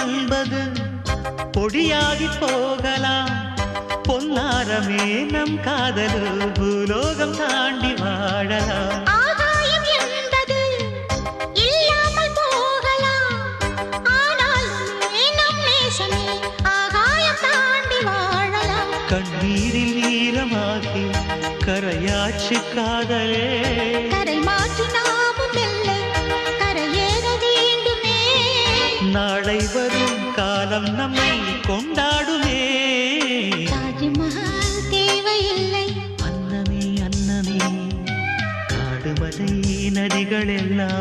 என்பது பொடியாகி போகலாம். பொன்னாரமே நம் காதல் பூலோகம் தாண்டி வாழலாம். ஆகாயம் என்பது இல்லாமல் போகலாம். ஆனால் நம் நேசமே ஆகாயம் தாண்டி வாழலாம். கண்ணீரில் ஈரமாகி கரையாச்சு காதலே. கரை மாற்றி நாமும் வெல்லை கரையேற வேண்டுமே. நாளை வரும் காலம் நம்மை கொண்டாடுமே. தாஜ்மஹால் தேவையில்லை அன்னமே அன்னமே காடுமலை நதிகள் எல்லாம்